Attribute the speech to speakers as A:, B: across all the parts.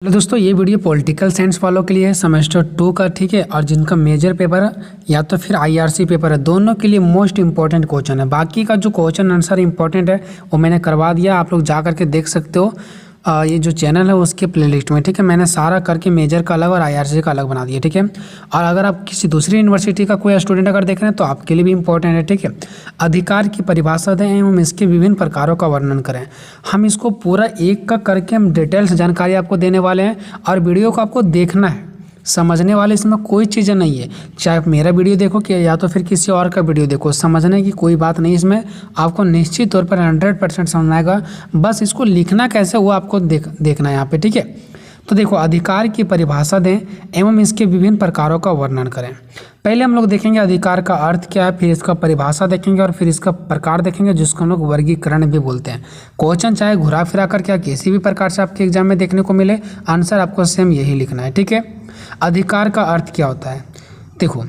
A: Hello दोस्तों, ये video political science वालों के लिए है सेमेस्टर 2 का। ठीक है, और जिनका मेजर पेपर है या तो फिर आईआरसी पेपर है, दोनों के लिए मोस्ट इंपॉर्टेंट क्वेश्चन है। बाकी का जो क्वेश्चन आंसर इंपॉर्टेंट है वो मैंने करवा दिया, आप लोग जा करके देख सकते हो। ये जो चैनल है उसके प्लेलिस्ट में। ठीक है, मैंने सारा करके मेजर का अलग और आईआरसी का अलग बना दिया। ठीक है, और अगर आप किसी दूसरी यूनिवर्सिटी का कोई स्टूडेंट अगर देख रहे हैं तो आपके लिए भी इंपॉर्टेंट है। ठीक है, अधिकार की परिभाषा दें एवं इसके विभिन्न प्रकारों का वर्णन करें। हम इसको पूरा एक का करके हम डिटेल्स जानकारी आपको देने वाले हैं, और वीडियो को आपको देखना है, समझने वाले इसमें कोई चीज़ नहीं है। चाहे आप मेरा वीडियो देखो कि या तो फिर किसी और का वीडियो देखो, समझने की कोई बात नहीं। इसमें आपको निश्चित तौर पर 100% समझ आएगा। बस इसको लिखना कैसे वो आपको देखना है यहाँ पे। ठीक है, तो देखो, अधिकार की परिभाषा दें एवं इसके विभिन्न प्रकारों का वर्णन करें। पहले हम लोग देखेंगे अधिकार का अर्थ क्या है, फिर इसका परिभाषा देखेंगे और फिर इसका प्रकार देखेंगे, जिसको हम लोग वर्गीकरण भी बोलते हैं। क्वेश्चन चाहे घुरा फिरा कर क्या किसी भी प्रकार से आपके एग्जाम में देखने को मिले, आंसर आपको सेम यही लिखना है। ठीक है, अधिकार का अर्थ क्या होता है? देखो,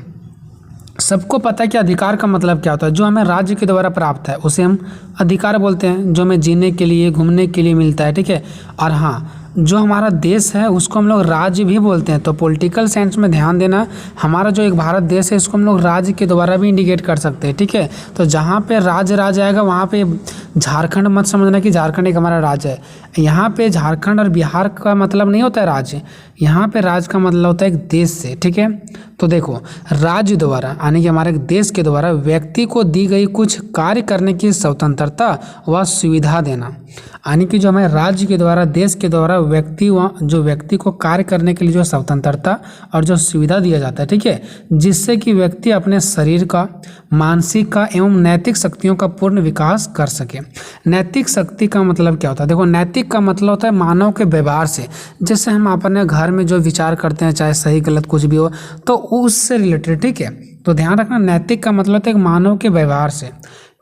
A: सबको पता है कि अधिकार का मतलब क्या होता है। जो हमें राज्य के द्वारा प्राप्त है उसे हम अधिकार बोलते हैं, जो हमें जीने के लिए घूमने के लिए मिलता है। ठीक है, और हाँ, जो हमारा देश है उसको हम लोग राज्य भी बोलते हैं। तो पॉलिटिकल साइंस में ध्यान देना, हमारा जो एक भारत देश है इसको हम लोग राज्य के द्वारा भी इंडिकेट कर सकते हैं। ठीक है, तो जहाँ पे राज्य आएगा वहाँ पे झारखंड मत समझना कि झारखंड एक हमारा राज्य है। यहाँ पे झारखंड और बिहार का मतलब नहीं होता है राज्य, यहाँ पे राज्य का मतलब होता है एक देश से। ठीक है, तो देखो, राज्य द्वारा यानी कि हमारे देश के द्वारा व्यक्ति को दी गई कुछ कार्य करने की स्वतंत्रता व सुविधा देना, यानी कि जो हमें राज्य के द्वारा देश के द्वारा व्यक्ति को कार्य करने के लिए जो स्वतंत्रता और जो सुविधा दिया जाता है। ठीक है, जिससे कि व्यक्ति अपने शरीर का, मानसिक का एवं नैतिक शक्तियों का पूर्ण विकास कर सके। नैतिक शक्ति का मतलब क्या होता है? देखो, नैतिक का मतलब होता है मानव के व्यवहार से। जैसे हम अपने घर में जो विचार करते हैं, चाहे सही गलत कुछ भी हो, तो उससे रिलेटेड। ठीक है, तो ध्यान रखना, नैतिक का मतलब है मानव के व्यवहार से।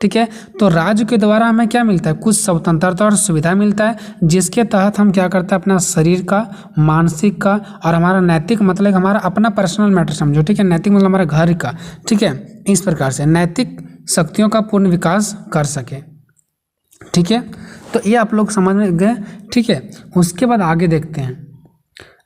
A: ठीक है, तो राज्य के द्वारा हमें क्या मिलता है? कुछ स्वतंत्रता और सुविधा मिलता है, जिसके तहत हम क्या करते हैं, अपना शरीर का, मानसिक का और हमारा नैतिक मतलब हमारा अपना पर्सनल मैटर समझो। ठीक है, नैतिक मतलब हमारा घर का। ठीक है, इस प्रकार से नैतिक शक्तियों का पूर्ण विकास कर सके। ठीक है, तो ये आप लोग समझ में गए। ठीक है, उसके बाद आगे देखते हैं।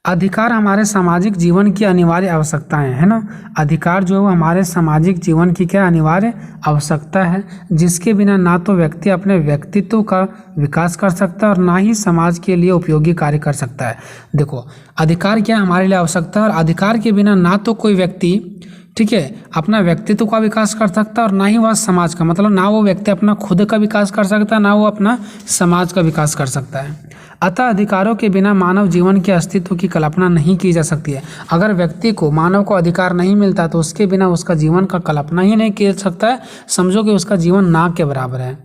A: अधिकार हमारे सामाजिक जीवन की अनिवार्य आवश्यकताएं है ना। अधिकार जो है हमारे सामाजिक जीवन की क्या अनिवार्य आवश्यकता है, जिसके बिना ना तो व्यक्ति अपने व्यक्तित्व का विकास कर सकता है और ना ही समाज के लिए उपयोगी कार्य कर सकता है। देखो, अधिकार क्या हमारे लिए आवश्यकता है, और अधिकार के बिना ना तो कोई व्यक्ति, ठीक है, अपना व्यक्तित्व का विकास कर सकता है और ना ही वह समाज का, मतलब ना वो व्यक्ति अपना खुद का विकास कर सकता है, ना वो अपना समाज का विकास कर सकता है। अतः अधिकारों के बिना मानव जीवन के अस्तित्व की कल्पना नहीं की जा सकती है। अगर व्यक्ति को, मानव को अधिकार नहीं मिलता तो उसके बिना उसका जीवन का कल्पना ही नहीं किया जा सकता है। समझो कि उसका जीवन ना के बराबर है।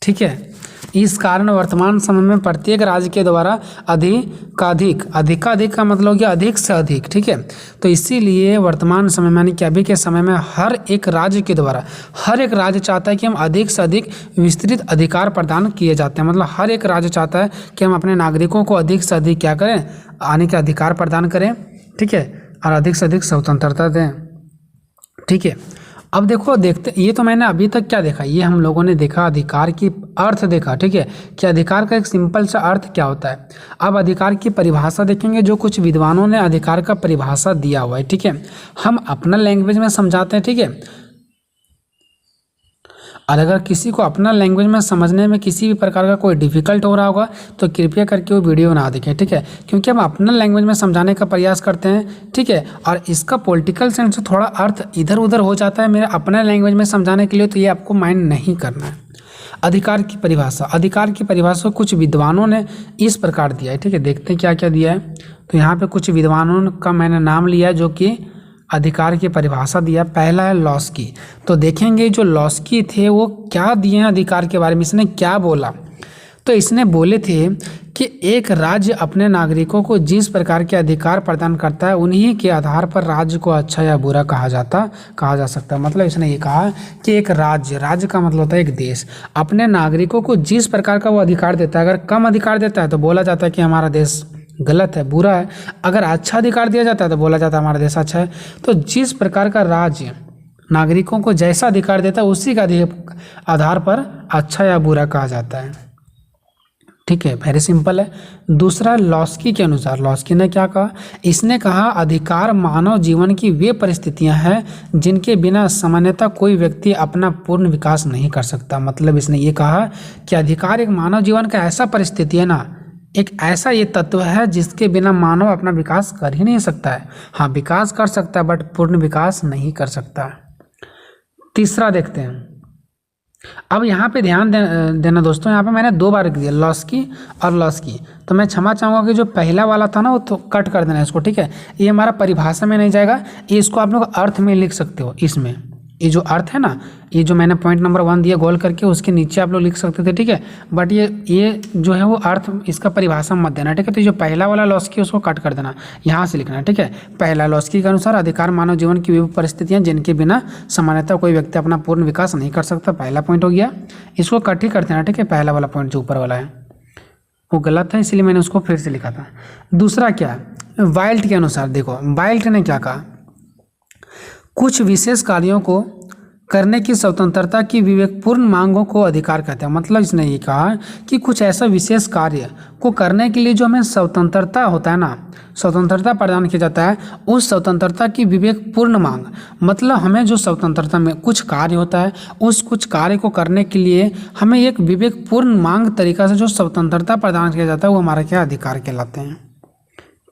A: ठीक है, इस कारण वर्तमान समय में प्रत्येक राज्य के द्वारा अधिक का मतलब हो गया अधिक से अधिक। ठीक है, तो इसीलिए वर्तमान समय में यानी कि अभी के समय में हर एक राज्य के द्वारा, हर एक राज्य चाहता है कि हम अधिक से अधिक विस्तृत अधिकार प्रदान किए जाते हैं। मतलब हर एक राज्य चाहता है कि हम अपने नागरिकों को अधिक से अधिक क्या करें, आने के अधिकार प्रदान करें। ठीक है, और अधिक से अधिक स्वतंत्रता दें। ठीक है, अब देखते, ये तो मैंने अभी तक क्या देखा, ये हम लोगों ने देखा अधिकार की अर्थ देखा। ठीक है, कि अधिकार का एक सिंपल सा अर्थ क्या होता है। अब अधिकार की परिभाषा देखेंगे, जो कुछ विद्वानों ने अधिकार का परिभाषा दिया हुआ है। ठीक है, हम अपना लैंग्वेज में समझाते हैं। ठीक है, और अगर किसी को अपना लैंग्वेज में समझने में किसी भी प्रकार का कोई डिफिकल्ट हो रहा होगा तो कृपया करके वो वीडियो ना देखें। ठीक है, क्योंकि हम अपना लैंग्वेज में समझाने का प्रयास करते हैं। ठीक है, और इसका पॉलिटिकल सेंस से थोड़ा अर्थ इधर उधर हो जाता है मेरे अपने लैंग्वेज में समझाने के लिए, तो ये आपको माइंड नहीं करना है। अधिकार की परिभाषा कुछ विद्वानों ने इस प्रकार दिया है। ठीक है, देखते हैं क्या क्या दिया है। तो यहाँ पे कुछ विद्वानों का मैंने नाम लिया है जो कि अधिकार की परिभाषा दिया। पहला है लॉस्की। तो देखेंगे जो लॉस्की थे वो क्या दिए हैं अधिकार के बारे में, इसने क्या बोला। तो इसने बोले थे कि एक राज्य अपने नागरिकों को जिस प्रकार के अधिकार प्रदान करता है उन्हीं के आधार पर राज्य को अच्छा या बुरा कहा जा सकता है। मतलब इसने ये कहा कि एक राज्य का मतलब होता है एक देश, अपने नागरिकों को जिस प्रकार का वो अधिकार देता है, अगर कम अधिकार देता है तो बोला जाता है कि हमारा देश गलत है, बुरा है। अगर अच्छा अधिकार दिया जाता है तो बोला जाता है हमारा देश अच्छा है। तो जिस प्रकार का राज्य नागरिकों को जैसा अधिकार देता है उसी का आधार पर अच्छा या बुरा कहा जाता है। ठीक है, वेरी सिंपल है। दूसरा लॉस्की के अनुसार, लॉस्की ने क्या कहा, इसने कहा अधिकार मानव जीवन की वे परिस्थितियां हैं जिनके बिना सामान्यतः कोई व्यक्ति अपना पूर्ण विकास नहीं कर सकता। मतलब इसने ये कहा कि अधिकार एक मानव जीवन का ऐसा परिस्थिति है ना, एक ऐसा ये तत्व है जिसके बिना मानव अपना विकास कर ही नहीं सकता है। हाँ, विकास कर सकता है बट पूर्ण विकास नहीं कर सकता। तीसरा देखते हैं। अब यहाँ पे ध्यान देना दोस्तों, यहाँ पे मैंने 2 बार लिख दिया लॉस्की और लॉस्की, तो मैं क्षमा चाहूँगा कि जो पहला वाला था ना वो तो कट कर देना इसको, ठीक है। ये हमारा परिभाषा में नहीं जाएगा, ये इसको आप लोग अर्थ में लिख सकते हो। इसमें ये जो अर्थ है ना, ये जो मैंने पॉइंट नंबर 1 दिया गोल करके, उसके नीचे आप लोग लिख सकते थे, ठीक है। बट ये जो है वो अर्थ, इसका परिभाषा मत देना, ठीक है। तो जो पहला वाला लॉस्की उसको कट कर देना, यहाँ से लिखना, ठीक है। पहला लॉस्की के अनुसार अधिकार मानव जीवन की विभिन्न परिस्थितियाँ जिनके बिना सामान्यतः कोई व्यक्ति अपना पूर्ण विकास नहीं कर सकता, पहला पॉइंट हो गया। इसको कट ही कर देना, ठीक है। पहला वाला पॉइंट जो ऊपर वाला है वो गलत है, इसलिए मैंने उसको फिर से लिखा था। दूसरा क्या, वाइल्ड के अनुसार देखो, वाइल्ड ने क्या कहा, कुछ विशेष कार्यों को करने की स्वतंत्रता की विवेकपूर्ण मांगों को अधिकार कहते हैं। मतलब इसने ये कहा कि कुछ ऐसा विशेष कार्य को करने के लिए जो हमें स्वतंत्रता होता है ना, स्वतंत्रता प्रदान किया जाता है, उस स्वतंत्रता की विवेकपूर्ण मांग, मतलब हमें जो स्वतंत्रता में कुछ कार्य होता है, उस कुछ कार्य को करने के लिए हमें एक विवेकपूर्ण मांग तरीका से जो स्वतंत्रता प्रदान किया जाता है वो हमारा क्या अधिकार कहलाते हैं,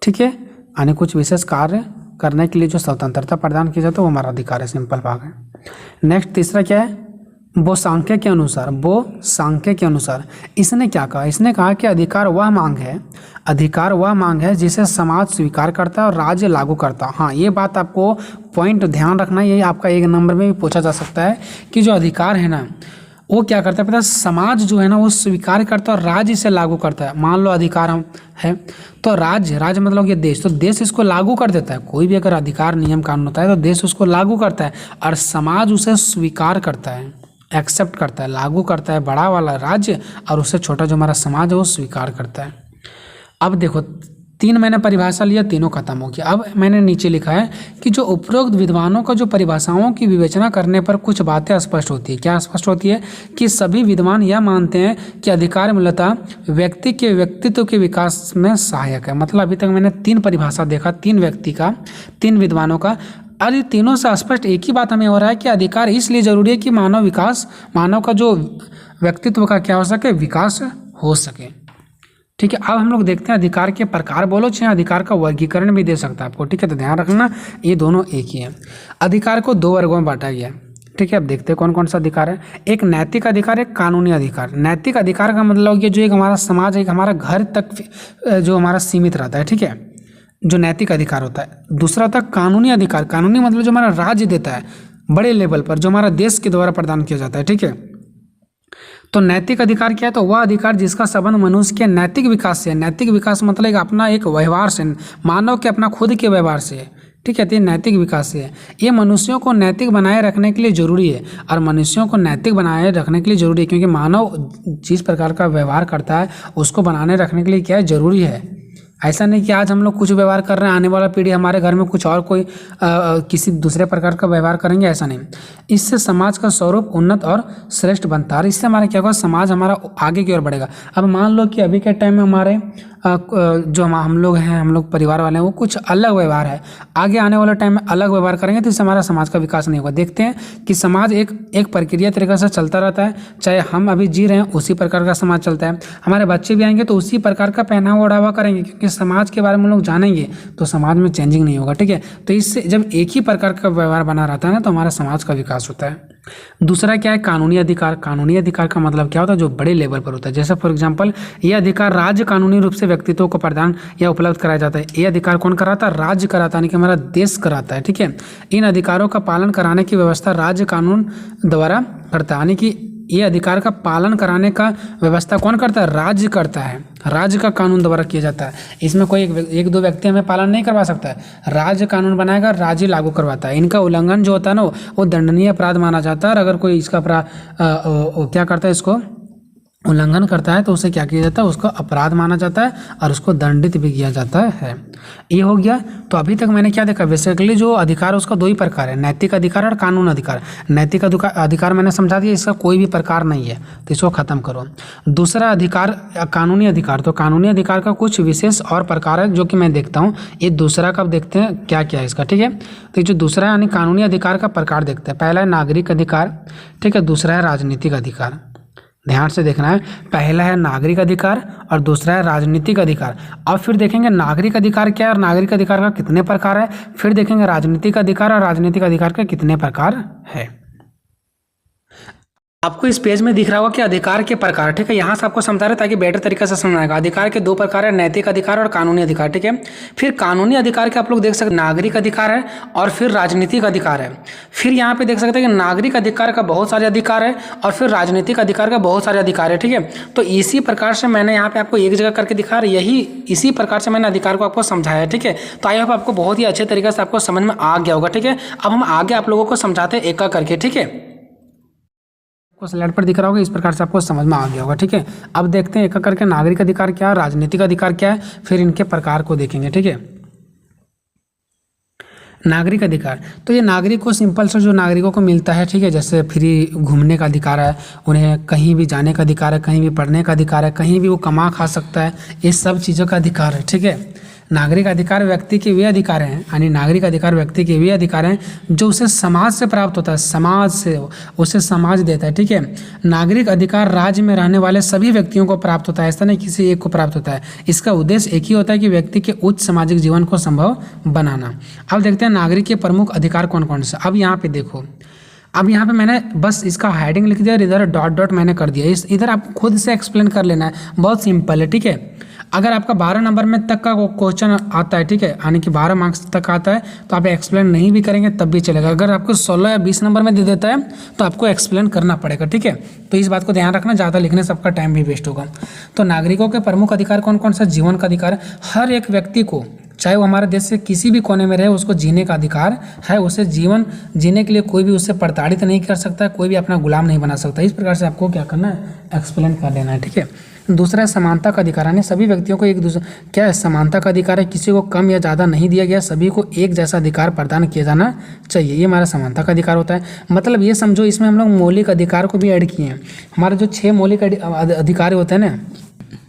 A: ठीक है। यानी कुछ विशेष कार्य करने के लिए जो स्वतंत्रता प्रदान की जाती है वो हमारा अधिकार है, सिंपल भाग है। नेक्स्ट तीसरा क्या है, वो सांख्य के अनुसार, वो सांख्य के अनुसार इसने क्या कहा, इसने कहा कि अधिकार वह मांग है, अधिकार वह मांग है जिसे समाज स्वीकार करता है और राज्य लागू करता है। हाँ, ये बात आपको पॉइंट ध्यान रखना, ये आपका 1 नंबर में भी पूछा जा सकता है कि जो अधिकार है ना वो क्या करता है पता है, समाज जो है ना वो स्वीकार करता है और राज्य इसे लागू करता है। मान लो अधिकार हम है तो राज्य मतलब ये देश, तो देश इसको लागू कर देता है। कोई भी अगर अधिकार नियम कानून होता है तो देश उसको लागू करता है और समाज उसे स्वीकार करता है, एक्सेप्ट करता है, लागू करता है बड़ा वाला राज्य, और उससे छोटा जो हमारा समाज है वो स्वीकार करता है। अब देखो 3 मैंने परिभाषा लिया, तीनों खत्म हो गया। अब मैंने नीचे लिखा है कि जो उपरोक्त विद्वानों का जो परिभाषाओं की विवेचना करने पर कुछ बातें स्पष्ट होती है। क्या स्पष्ट होती है कि सभी विद्वान यह मानते हैं कि अधिकार मूलतः व्यक्ति के व्यक्तित्व के विकास में सहायक है। मतलब अभी तक मैंने 3 परिभाषा देखा, 3 व्यक्ति का, 3 विद्वानों का, और ये तीनों से स्पष्ट एक ही बात हमें हो रहा है कि अधिकार इसलिए जरूरी है कि मानव का जो व्यक्तित्व का क्या हो सके, विकास हो सके, ठीक है। अब हम लोग देखते हैं अधिकार के प्रकार, बोलो चाहे अधिकार का वर्गीकरण भी दे सकता है आपको, ठीक है। तो ध्यान रखना ये दोनों एक ही है। अधिकार को 2 वर्गों में बांटा गया, ठीक है। अब देखते हैं कौन कौन सा अधिकार है। एक नैतिक अधिकार, एक कानूनी अधिकार। नैतिक अधिकार का मतलब ये जो एक हमारा समाज, एक हमारा घर तक जो हमारा सीमित रहता है, ठीक है, जो नैतिक अधिकार होता है। दूसरा था कानूनी अधिकार, कानूनी मतलब जो हमारा राज्य देता है बड़े लेवल पर, जो हमारा देश के द्वारा प्रदान किया जाता है, ठीक है। तो नैतिक अधिकार क्या है, तो वह अधिकार जिसका संबंध मनुष्य के नैतिक विकास से है। नैतिक विकास मतलब अपना एक व्यवहार से, मानव के अपना खुद के व्यवहार से है, ठीक है। तो ये नैतिक विकास से है। ये मनुष्यों को नैतिक बनाए रखने के लिए जरूरी है, और मनुष्यों को नैतिक बनाए रखने के लिए जरूरी है क्योंकि मानव जिस प्रकार का व्यवहार करता है उसको बनाने रखने के लिए क्या है, जरूरी है। ऐसा नहीं कि आज हम लोग कुछ व्यवहार कर रहे हैं, आने वाला पीढ़ी हमारे घर में कुछ और कोई किसी दूसरे प्रकार का व्यवहार करेंगे, ऐसा नहीं। इससे समाज का स्वरूप उन्नत और श्रेष्ठ बनता है, इससे हमारा क्या होगा, समाज हमारा आगे की ओर बढ़ेगा। अब मान लो कि अभी के टाइम में हमारे जो हम लोग हैं, हम लोग परिवार वाले हैं, वो कुछ अलग व्यवहार है, आगे आने वाले टाइम में अलग व्यवहार करेंगे तो इससे हमारा समाज का विकास नहीं होगा। देखते हैं कि समाज एक प्रक्रिया तरीके से चलता रहता है, चाहे हम अभी जी रहे हैं उसी प्रकार का समाज चलता है, हमारे बच्चे भी आएंगे तो उसी प्रकार का पहनावा ओढ़ावा करेंगे, क्योंकि समाज के बारे में लोग जानेंगे तो समाज में चेंजिंग नहीं होगा, ठीक है। तो इससे जब एक ही प्रकार का व्यवहार बना रहता है ना तो हमारा समाज का विकास होता है। दूसरा क्या है, कानूनी अधिकार। कानूनी अधिकार का मतलब क्या होता है, जो बड़े लेवल पर होता है। जैसे फॉर एग्जांपल ये अधिकार राज्य कानूनी रूप से व्यक्तित्व को प्रदान या उपलब्ध कराया जाता है। ये अधिकार कौन कराता है, राज्य कराता है, यानी कि हमारा देश कराता है, ठीक है। इन अधिकारों का पालन कराने की व्यवस्था राज्य कानून द्वारा करता है, यानी कि ये अधिकार का पालन कराने का व्यवस्था कौन करता है, राज्य करता है, राज्य का कानून द्वारा किया जाता है। इसमें कोई एक दो व्यक्ति हमें पालन नहीं करवा सकता है, राज्य कानून बनाएगा, राज्य लागू करवाता है। इनका उल्लंघन जो होता है ना वो दंडनीय अपराध माना जाता है, और अगर कोई इसका क्या करता है, इसको उल्लंघन करता है तो उसे क्या किया जाता है, उसको अपराध माना जाता है और उसको दंडित भी किया जाता है। ये हो गया। तो अभी तक मैंने क्या देखा, बेसिकली जो अधिकार उसका दो ही प्रकार है, नैतिक अधिकार और कानून अधिकार। नैतिक अधिकार मैंने समझा दिया, इसका कोई भी प्रकार नहीं है, तो इसको खत्म करो। दूसरा अधिकार कानूनी अधिकार। तो कानूनी अधिकार का कुछ विशेष और प्रकार है जो कि मैं देखता हूँ। ये दूसरा कब देखते हैं क्या क्या है इसका, ठीक है। तो ये जो दूसरा यानी कानूनी अधिकार का प्रकार देखते हैं। पहला है नागरिक अधिकार, ठीक है। दूसरा है राजनीतिक अधिकार। ध्यान से देखना है, पहला है नागरिक अधिकार और दूसरा है राजनीतिक अधिकार। अब फिर देखेंगे नागरिक अधिकार क्या है और नागरिक अधिकार का कितने प्रकार है। फिर देखेंगे राजनीतिक अधिकार और राजनीतिक अधिकार के कितने प्रकार है। आपको इस पेज में दिख रहा होगा कि अधिकार के प्रकार, ठीक है। यहाँ से आपको समझा रहे ताकि बेटर तरीके से समझ आएगा। अधिकार के दो प्रकार है, नैतिक अधिकार और कानूनी अधिकार, ठीक है। फिर कानूनी अधिकार के आप लोग देख सकते नागरिक अधिकार है और फिर राजनीतिक अधिकार है। फिर यहाँ पे देख सकते हैं कि नागरिक अधिकार का बहुत सारे अधिकार है और फिर राजनीतिक अधिकार का बहुत सारे अधिकार है, ठीक है। तो इसी प्रकार से मैंने यहाँ पे आपको एक जगह करके दिखा रहा, यही इसी प्रकार से मैंने अधिकार को आपको समझाया, ठीक है। तो आई होप आपको बहुत ही अच्छे तरीके से आपको समझ में आ गया होगा, ठीक है। अब हम आगे आप लोगों को समझाते हैं एक करके, ठीक है। आपको स्लाइड पर दिख रहा होगा, इस प्रकार से आपको समझ में आ गया होगा, ठीक है। अब देखते हैं एक करके नागरिक अधिकार क्या है, राजनीतिक अधिकार क्या है, फिर इनके प्रकार को देखेंगे, ठीक है। नागरिक अधिकार, तो ये नागरिक को सिंपल से जो नागरिकों को मिलता है, ठीक है। जैसे फ्री घूमने का अधिकार है, उन्हें कहीं भी जाने का अधिकार है, कहीं भी पढ़ने का अधिकार है, कहीं भी वो कमा खा सकता है, ये सब चीज़ों का अधिकार है, ठीक है। नागरिक अधिकार व्यक्ति के वे अधिकार हैं, यानी नागरिक अधिकार व्यक्ति के वे अधिकार हैं जो उसे समाज से प्राप्त होता है, समाज से उसे समाज देता है, ठीक है। नागरिक अधिकार राज्य में रहने वाले सभी व्यक्तियों को प्राप्त होता है, ऐसा नहीं किसी एक को प्राप्त होता है। इसका उद्देश्य एक ही होता है कि व्यक्ति के उच्च सामाजिक जीवन को संभव बनाना। अब देखते हैं नागरिक के प्रमुख अधिकार कौन कौन से। अब यहाँ पे देखो, अब यहाँ पे मैंने बस इसका हेडिंग लिख दिया और इधर डॉट डॉट मैंने कर दिया। इस इधर आप खुद से एक्सप्लेन कर लेना है, बहुत सिंपल है, ठीक है। अगर आपका 12 नंबर में तक का क्वेश्चन आता है, ठीक है, यानी कि 12 मार्क्स तक आता है, तो आप एक्सप्लेन नहीं भी करेंगे तब भी चलेगा। अगर आपको 16 या 20 नंबर में दे देता है तो आपको एक्सप्लेन करना पड़ेगा, ठीक है। तो इस बात को ध्यान रखना, ज़्यादा लिखने से आपका टाइम भी वेस्ट होगा। तो नागरिकों के प्रमुख अधिकार कौन कौन सा। जीवन का अधिकार, हर एक व्यक्ति को चाहे वो हमारे देश से किसी भी कोने में रहे उसको जीने का अधिकार है। उसे जीवन जीने के लिए कोई भी उससे प्रताड़ित नहीं कर सकता, कोई भी अपना गुलाम नहीं बना सकता। इस प्रकार से आपको क्या करना है, एक्सप्लेन कर लेना है, ठीक है। दूसरा है समानता का अधिकार, यानी सभी व्यक्तियों को एक दूसरे क्या है, समानता का अधिकार है। किसी को कम या ज़्यादा नहीं दिया गया, सभी को एक जैसा अधिकार प्रदान किया जाना चाहिए, ये हमारा समानता का अधिकार होता है। मतलब ये समझो इसमें हम लोग मौलिक अधिकार को भी ऐड किए हैं। हमारे जो 6 मौलिक अधिकार होते हैं ना,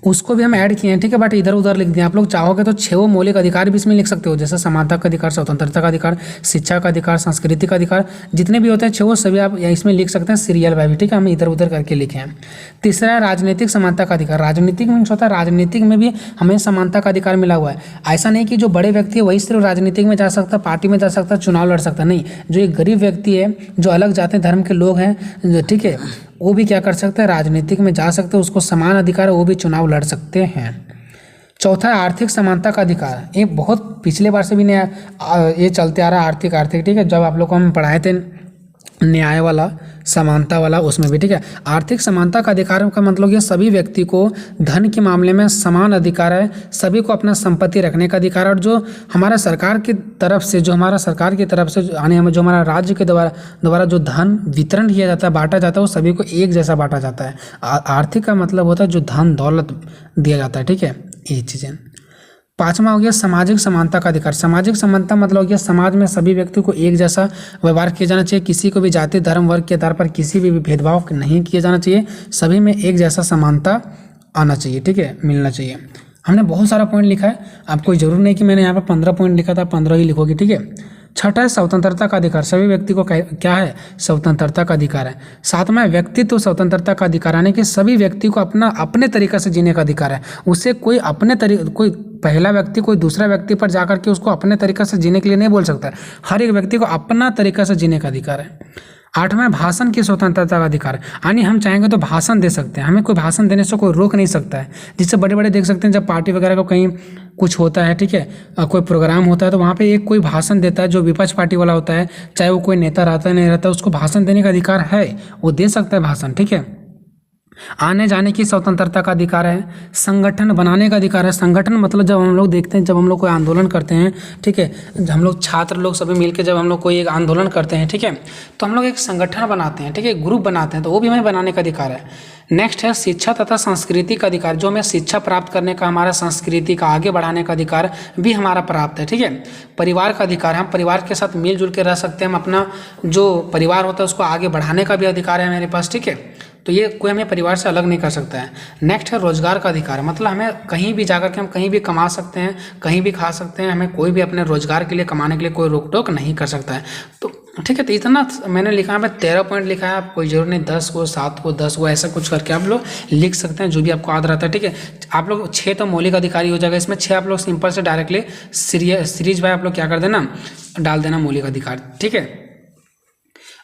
A: उसको भी हम ऐड किए हैं, ठीक है। बट इधर उधर लिख दिए। आप लोग चाहोगे तो 6 मौलिक अधिकार भी इसमें लिख सकते हो, जैसे समानता का अधिकार, स्वतंत्रता का अधिकार, शिक्षा का अधिकार, संस्कृति का अधिकार, जितने भी होते हैं 6 सभी आप इसमें लिख सकते हैं सीरियल बाय भी, ठीक है। हम इधर उधर करके लिखे हैं। तीसरा है राजनीतिक समानता का अधिकार। राजनीतिक मीन्स होता है राजनीतिक में भी हमें समानता का अधिकार मिला हुआ है। ऐसा नहीं कि जो बड़े व्यक्ति है वही सिर्फ राजनीतिक में जा सकता, पार्टी में जा सकता, चुनाव लड़ सकता, नहीं। जो एक गरीब व्यक्ति है, जो अलग जाति धर्म के लोग हैं, ठीक है, वो भी क्या कर सकते हैं, राजनीतिक में जा सकते हैं, उसको समान अधिकार है, वो भी चुनाव लड़ सकते हैं। चौथा है आर्थिक समानता का अधिकार। ये बहुत पिछले बार से भी ये चलते आ रहा है, आर्थिक, ठीक है। जब आप लोग को हम पढ़ाए थे न्याय वाला, समानता वाला, उसमें भी, ठीक है। आर्थिक समानता का अधिकार का मतलब ये सभी व्यक्ति को धन के मामले में समान अधिकार है, सभी को अपना संपत्ति रखने का अधिकार। और जो हमारा सरकार की तरफ से जो हमारा राज्य के द्वारा जो धन वितरण किया जाता है, बांटा जाता है, वो सभी को एक जैसा बांटा जाता है। आर्थिक का मतलब होता है जो धन दौलत दिया जाता है, ठीक है, ये चीज़ें। 5वां हो गया सामाजिक समानता का अधिकार। सामाजिक समानता मतलब हो गया समाज में सभी व्यक्तियों को एक जैसा व्यवहार किया जाना चाहिए, किसी को भी जाति धर्म वर्ग के आधार पर किसी भी भेदभाव नहीं किया जाना चाहिए, सभी में एक जैसा समानता आना चाहिए, ठीक है, मिलना चाहिए। हमने बहुत सारा पॉइंट लिखा है, आपको जरूर नहीं कि मैंने यहाँ पर 15 पॉइंट लिखा था, 15 ही लिखोगे, ठीक है। छठा है स्वतंत्रता का अधिकार। सभी व्यक्ति को क्या है, स्वतंत्रता का अधिकार है। 7वां है व्यक्तित्व स्वतंत्रता का अधिकार, यानी कि सभी व्यक्ति को अपने तरीके से जीने का अधिकार है। उससे कोई कोई पहला व्यक्ति कोई दूसरा व्यक्ति पर जाकर के उसको अपने तरीके से जीने के लिए नहीं बोल सकता है। हर एक व्यक्ति को अपना तरीका से जीने का अधिकार है। 8वां भाषण की स्वतंत्रता का अधिकार, यानी हम चाहेंगे तो भाषण दे सकते हैं, हमें कोई भाषण देने से कोई रोक नहीं सकता है। जिससे बड़े बड़े देख सकते हैं जब पार्टी वगैरह का कहीं कुछ होता है, ठीक है, कोई प्रोग्राम होता है, तो वहाँ पे एक कोई भाषण देता है जो विपक्ष पार्टी वाला होता है, चाहे वो कोई नेता रहता है नहीं रहता, उसको भाषण देने का अधिकार है, वो दे सकता है भाषण, ठीक है। आने जाने की स्वतंत्रता का अधिकार है। संगठन बनाने का अधिकार है। संगठन मतलब जब हम लोग देखते हैं, जब हम लोग कोई आंदोलन करते हैं, ठीक है, हम लोग छात्र लोग सभी मिलकर जब हम लोग कोई एक आंदोलन करते हैं, ठीक है, तो हम लोग एक संगठन बनाते हैं, ठीक है, ग्रुप बनाते हैं, तो वो भी हमें बनाने का अधिकार है। नेक्स्ट है शिक्षा तथा संस्कृति का अधिकार, जो हमें शिक्षा प्राप्त करने का, हमारा संस्कृति का आगे बढ़ाने का अधिकार भी हमारा प्राप्त है। ठीक है, परिवार का अधिकार, हम परिवार के साथ मिलजुल के रह सकते हैं, हम अपना जो परिवार होता है उसको आगे बढ़ाने का भी अधिकार है मेरे पास। ठीक है, तो ये कोई हमें परिवार से अलग नहीं कर सकता है। नेक्स्ट है रोजगार का अधिकार, मतलब हमें कहीं भी जाकर के हम कहीं भी कमा सकते हैं, कहीं भी खा सकते हैं, हमें कोई भी अपने रोजगार के लिए कमाने के लिए कोई रोक टोक नहीं कर सकता है। तो ठीक है, तो इतना मैंने लिखा है, मैं 13 पॉइंट लिखा है, आप कोई जरूर नहीं 10 को 7 को 10 को ऐसा कुछ करके आप लोग लिख सकते हैं, जो भी आपको याद रहता है। ठीक है, आप लोग 6 तो मौलिक अधिकारी हो जाएगा, इसमें 6 आप लोग सिंपल से डायरेक्टली सीरीज बाय आप लोग क्या कर देना, डाल देना मौलिक अधिकार। ठीक है,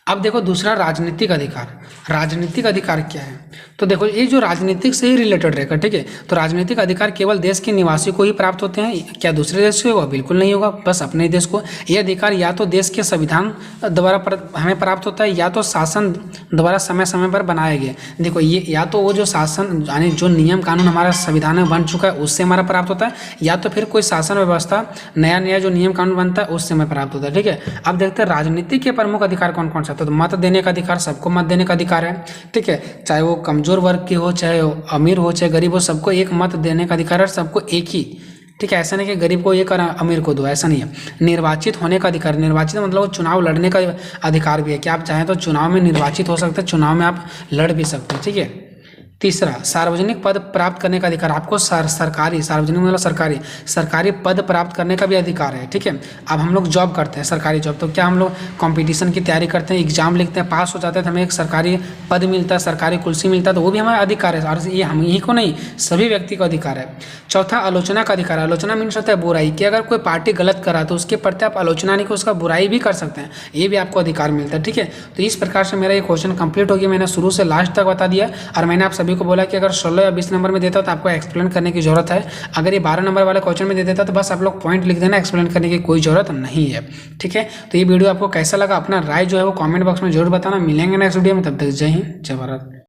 A: अब देखो दूसरा राजनीतिक अधिकार। राजनीतिक अधिकार क्या है, तो देखो ये जो राजनीतिक से ही रिलेटेड रहेगा। ठीक है, तो राजनीतिक अधिकार केवल देश के निवासी को ही प्राप्त होते हैं, क्या दूसरे देश से होगा, बिल्कुल नहीं होगा, बस अपने देश को। ये अधिकार या तो देश के संविधान द्वारा हमें प्राप्त होता है, या तो शासन द्वारा समय समय पर बनाए गए। देखो ये या तो वो जो शासन यानी जो नियम कानून हमारा संविधान में बन चुका है उससे हमारा प्राप्त होता है, या तो फिर कोई शासन व्यवस्था नया नया जो नियम कानून बनता है उससे हमें प्राप्त होता है। ठीक है, अब देखते हैं राजनीति के प्रमुख अधिकार कौन कौन सा। तो मत देने का अधिकार, सबको मत देने का अधिकार है। ठीक है, चाहे वो कमजोर वर्ग के हो, चाहे अमीर हो, चाहे गरीब हो, सबको एक मत देने का अधिकार है, सबको एक ही। ठीक है, ऐसा नहीं कि गरीब को एक और अमीर को दो, ऐसा नहीं है। निर्वाचित होने का अधिकार, निर्वाचित मतलब चुनाव लड़ने का अधिकार भी है कि आप चाहें तो चुनाव में निर्वाचित हो सकते हैं, चुनाव में आप लड़ भी सकते हैं। ठीक है, तीसरा सार्वजनिक पद प्राप्त करने का अधिकार, आपको सरकारी, सार्वजनिक मतलब सरकारी पद प्राप्त करने का भी अधिकार है। ठीक है, अब हम लोग जॉब करते हैं, सरकारी जॉब, तो क्या हम लोग कंपटीशन की तैयारी करते हैं, एग्जाम लिखते हैं, पास हो जाते हैं तो हमें एक सरकारी पद मिलता है, सरकारी कुर्सी मिलता है, तो वो भी हमारा अधिकार है, और ये हम ही को नहीं सभी व्यक्ति को अधिकार है। चौथा आलोचना का अधिकार। आलोचना मीन्स होता है बुराई, कि अगर कोई पार्टी गलत करा तो उसके प्रति आप आलोचना नहीं, उसका बुराई भी कर सकते हैं, ये भी आपको अधिकार मिलता है। ठीक है, तो इस प्रकार से मेरा ये क्वेश्चन कंप्लीट हो गया, मैंने शुरू से लास्ट तक बता दिया, और मैंने आप सभी को बोला कि अगर 16 या 20 नंबर में देता तो आपको एक्सप्लेन करने की जरूरत है, अगर ये 12 नंबर वाले क्वेश्चन में दे देता तो बस आप लोग पॉइंट लिख देना, एक्सप्लेन करने की कोई जरूरत नहीं है। ठीक है, तो ये वीडियो आपको कैसा लगा, अपना राय जो है वो कमेंट बॉक्स में जरूर बताना। मिलेंगे नेक्स्ट वीडियो में, तब तक जय हिंद जय भारत।